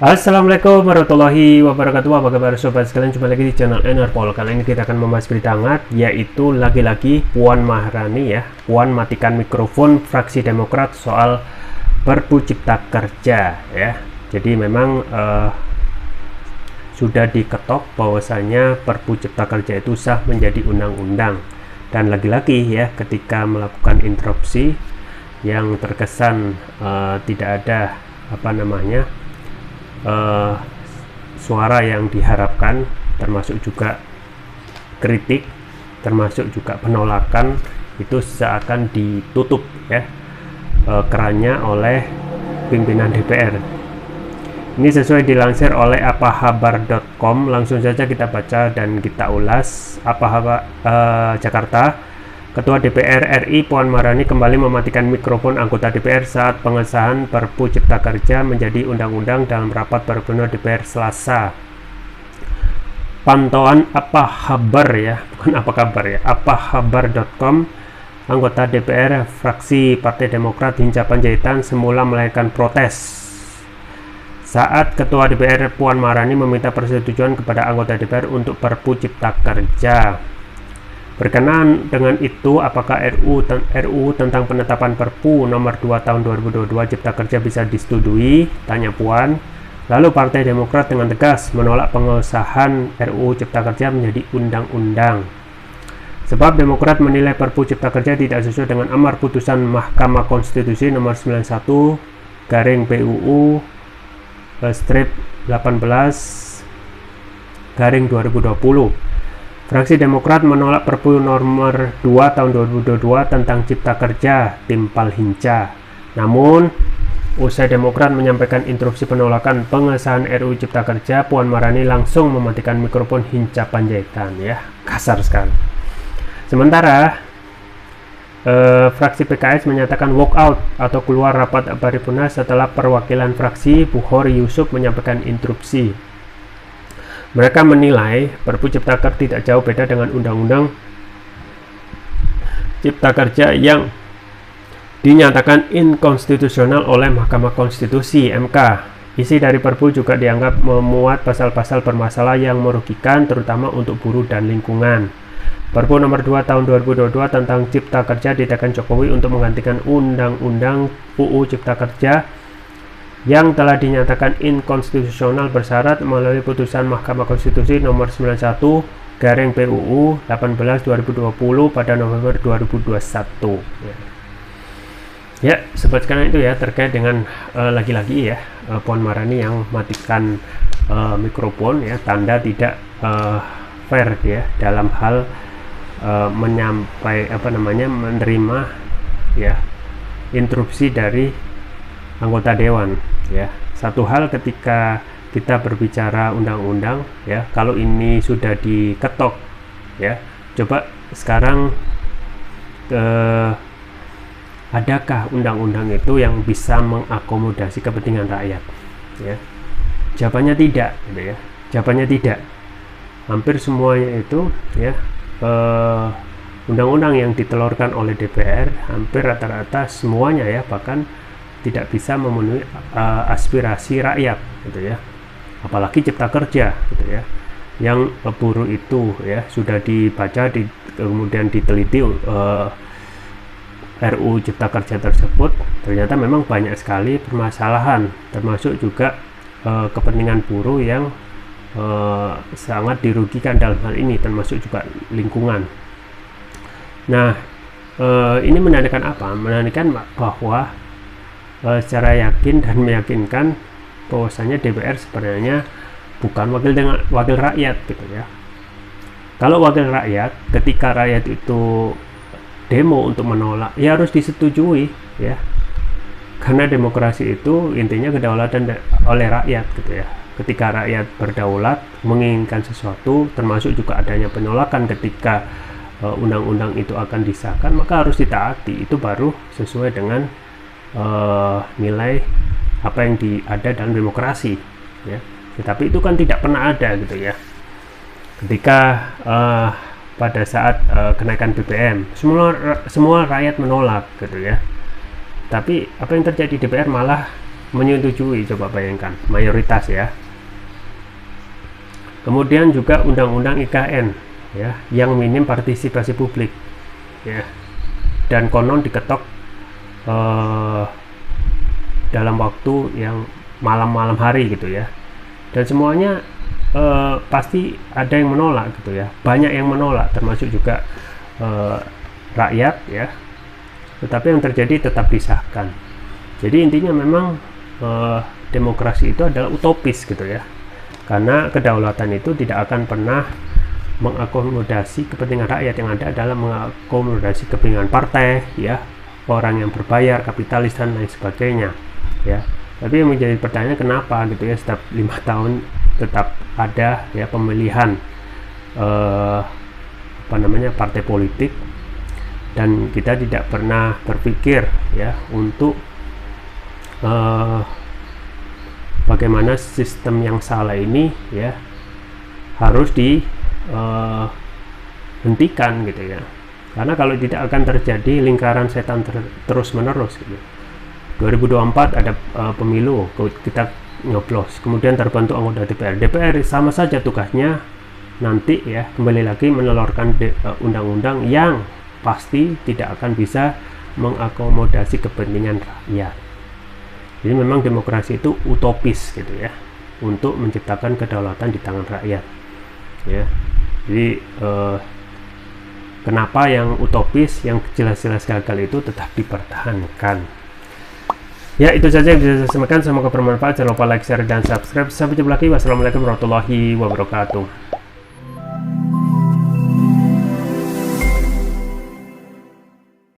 Assalamualaikum warahmatullahi wabarakatuh. Apa kabar sobat sekalian, jumpa lagi di channel Enerpol. Kali ini kita akan membahas berita hangat, yaitu lagi-lagi Puan Maharani ya. Puan matikan mikrofon fraksi Demokrat soal Perpu Cipta Kerja ya. Jadi memang sudah diketok bahwasanya Perpu Cipta Kerja itu sah menjadi undang-undang. Dan lagi-lagi ya, ketika melakukan interupsi yang terkesan tidak ada suara yang diharapkan, termasuk juga kritik, termasuk juga penolakan, itu seakan ditutup ya kerannya oleh pimpinan DPR. Ini sesuai dilansir oleh apahabar.com. Langsung saja kita baca dan kita ulas. Jakarta. Ketua DPR RI Puan Maharani kembali mematikan mikrofon anggota DPR saat pengesahan Perpu Cipta Kerja menjadi undang-undang dalam rapat paripurna DPR Selasa. Pantauan apahabar ya, bukan apa kabar ya, apahabar.com. Anggota DPR fraksi Partai Demokrat Hinca Panjaitan semula melahirkan protes saat Ketua DPR Puan Maharani meminta persetujuan kepada anggota DPR untuk Perpu Cipta Kerja. Berkenaan dengan itu, apakah RUU tentang penetapan Perpu nomor 2 tahun 2022 Cipta Kerja bisa disetujui? Tanya Puan. Lalu Partai Demokrat dengan tegas menolak pengesahan RUU Cipta Kerja menjadi undang-undang. Sebab Demokrat menilai Perpu Cipta Kerja tidak sesuai dengan amar putusan Mahkamah Konstitusi nomor 91 garing PUU strip 18 garing 2020. Fraksi Demokrat menolak Perpu nomor 2 tahun 2022 tentang Cipta Kerja timpal Hinca. Namun, usai Demokrat menyampaikan instruksi penolakan pengesahan RUU Cipta Kerja, Puan Maharani langsung mematikan mikrofon Hinca Panjaitan ya. Kasar sekali. Sementara fraksi PKS menyatakan walk out atau keluar rapat paripurna setelah perwakilan fraksi Bukhari Yusuf menyampaikan instruksi. Mereka menilai Perpu Cipta Kerja tidak jauh beda dengan Undang-Undang Cipta Kerja yang dinyatakan inkonstitusional oleh Mahkamah Konstitusi (MK). Isi dari Perpu juga dianggap memuat pasal-pasal bermasalah yang merugikan terutama untuk buruh dan lingkungan. Perpu nomor 2 tahun 2022 tentang Cipta Kerja ditekan Jokowi untuk menggantikan Undang-Undang UU Cipta Kerja yang telah dinyatakan inkonstitusional bersyarat melalui putusan Mahkamah Konstitusi nomor 91 garing PUU 18 2020 pada November 2021 ya. Sobat sekalian, itu ya terkait dengan lagi-lagi ya Puan Maharani yang matikan mikrofon ya, tanda tidak fair ya dalam hal menerima ya instruksi dari anggota dewan ya. Satu hal ketika kita berbicara undang-undang ya, kalau ini sudah diketok ya, coba sekarang adakah undang-undang itu yang bisa mengakomodasi kepentingan rakyat ya? Jawabannya tidak gitu ya. Jawabannya tidak. Hampir semuanya itu ya undang-undang yang ditelurkan oleh DPR hampir rata-rata semuanya ya, bahkan tidak bisa memenuhi aspirasi rakyat gitu ya, apalagi Cipta Kerja gitu ya, yang buruh itu ya sudah dibaca kemudian diteliti RUU Cipta Kerja tersebut, ternyata memang banyak sekali permasalahan, termasuk juga kepentingan buruh yang sangat dirugikan dalam hal ini, termasuk juga lingkungan. Nah, ini menandakan apa? Menandakan bahwa secara yakin dan meyakinkan bahwasanya DPR sebenarnya bukan wakil rakyat gitu ya. Kalau wakil rakyat, ketika rakyat itu demo untuk menolak, ya harus disetujui ya, karena demokrasi itu intinya kedaulatan oleh rakyat gitu ya. Ketika rakyat berdaulat menginginkan sesuatu, termasuk juga adanya penolakan ketika undang-undang itu akan disahkan, maka harus ditaati. Itu baru sesuai dengan nilai apa yang ada dalam demokrasi ya. Tetapi itu kan tidak pernah ada gitu ya. Ketika pada saat kenaikan BBM, semua rakyat menolak gitu ya. Tapi apa yang terjadi, DPR malah menyetujui, coba bayangkan, mayoritas ya. Kemudian juga undang-undang IKN ya, yang minim partisipasi publik ya, dan konon diketok dalam waktu yang malam-malam hari gitu ya, dan semuanya pasti ada yang menolak gitu ya, banyak yang menolak, termasuk juga rakyat ya, tetapi yang terjadi tetap disahkan. Jadi intinya memang demokrasi itu adalah utopis gitu ya, karena kedaulatan itu tidak akan pernah mengakomodasi kepentingan rakyat, yang ada adalah mengakomodasi kepentingan partai ya, orang yang berbayar, kapitalis dan lain sebagainya ya. Tapi yang menjadi pertanyaan, kenapa gitu ya setiap 5 tahun tetap ada ya pemilihan partai politik, dan kita tidak pernah berpikir ya untuk bagaimana sistem yang salah ini ya harus dihentikan gitu ya, karena kalau tidak akan terjadi lingkaran setan terus menerus gitu. 2024 ada pemilu, kita nyoblos, kemudian terbentuk anggota DPR sama saja tugasnya nanti ya kembali lagi menelurkan undang-undang yang pasti tidak akan bisa mengakomodasi kepentingan rakyat. Jadi memang demokrasi itu utopis gitu ya, untuk menciptakan kedaulatan di tangan rakyat ya. Jadi kenapa yang utopis, yang jelas-jelas gagal itu tetap dipertahankan. Ya, itu saja yang bisa saya sampaikan, semoga bermanfaat. Jangan lupa like, share, dan subscribe. Sampai jumpa lagi. Wassalamualaikum warahmatullahi wabarakatuh.